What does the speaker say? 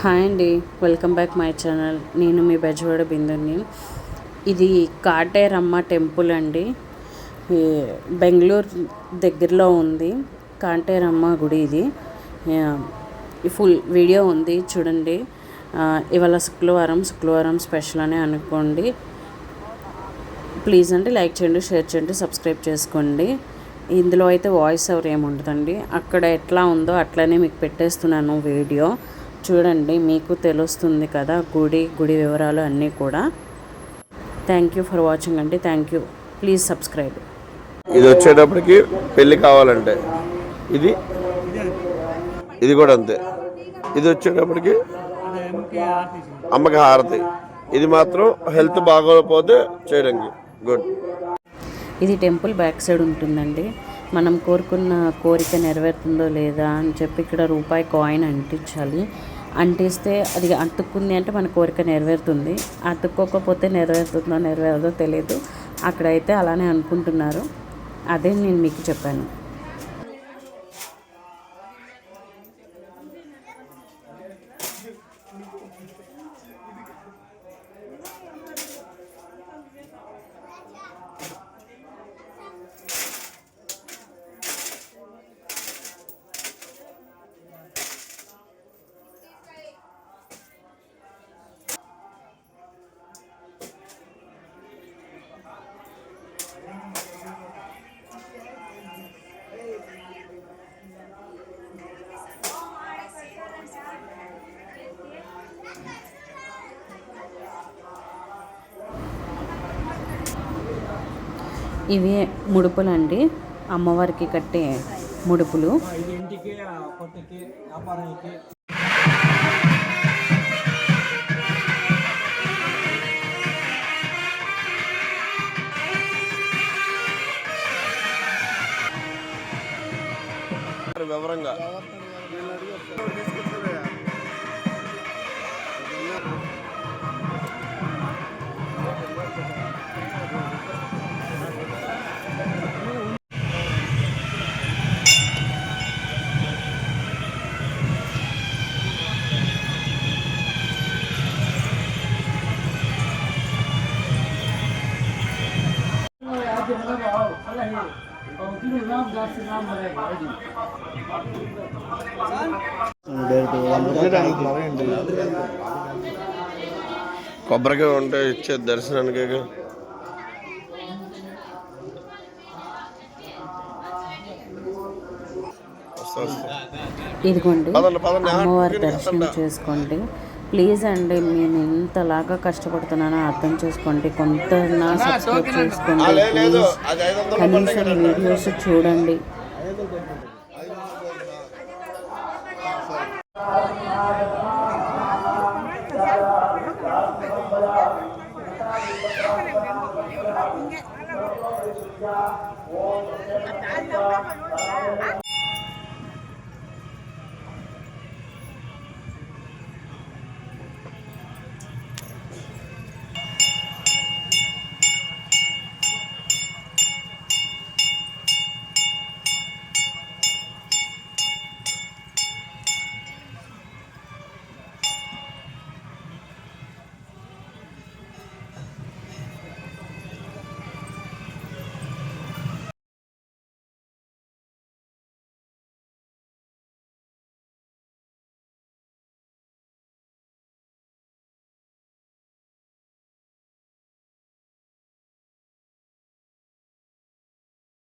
Hi అండి, welcome back my channel. నేను మీ బెజవాడ బిందుని. ఇది కాటేరమ్మ టెంపుల్ అండి. బెంగళూరు దగ్గరలో ఉంది కాటేరమ్మ గుడి. ఇది ఫుల్ వీడియో ఉంది చూడండి. ఇవాళ శుక్రవారం స్పెషల్ అని అనుకోండి. ప్లీజ్ అండి లైక్ చేయండి, షేర్ చేయండి, సబ్స్క్రైబ్ చేసుకోండి. ఇందులో అయితే వాయిస్ ఓవర్ ఏముండదండి. అక్కడ ఎట్లా ఉందో అట్లనే మీకు పెట్టేస్తున్నాను వీడియో చూడండి, మీకు తెలుస్తుంది కదా గుడి వివరాలు అన్నీ కూడా. థ్యాంక్ యూ ఫర్ వాచింగ్ అండి. Thank you. Please subscribe. ఇది వచ్చేటప్పటికి పెళ్ళి కావాలంటే ఇది కూడా అంతే. ఇది వచ్చేటప్పటికి అమ్మకి హారతి. ఇది మాత్రం హెల్త్ బాగోకపోతే చేయడానికి గుడ్. ఇది టెంపుల్ బ్యాక్ సైడ్ ఉంటుందండి. మనం కోరుకున్న కోరిక నెరవేరుతుందో లేదా అని చెప్పి ఇక్కడ రూపాయి కాయిన్ అంటించాలి. అంటిస్తే అది అతుక్కుంది అంటే మన కోరిక నెరవేరుతుంది. అతుక్కోకపోతే నెరవేరదో తెలియదు. అక్కడైతే అలానే అనుకుంటున్నారు. అదే నేను మీకు చెప్పాను. ఇవి ముడుపులు అండి, అమ్మవారికి కట్టే ముడుపులు. వివరంగా కొబ్బరికాయ ఉంటే ఇచ్చే దర్శనానికి. ఇదిగోండి, అమ్మవారి దర్శనం చేసుకోండి. ప్లీజ్ అండి, నేను ఇంతలాగా కష్టపడుతున్నానో అర్థం చేసుకోండి. కొంత సబ్స్క్రైబ్ చేసుకోండి ప్లీజ్. కనీసం వీడియోస్ చూడండి.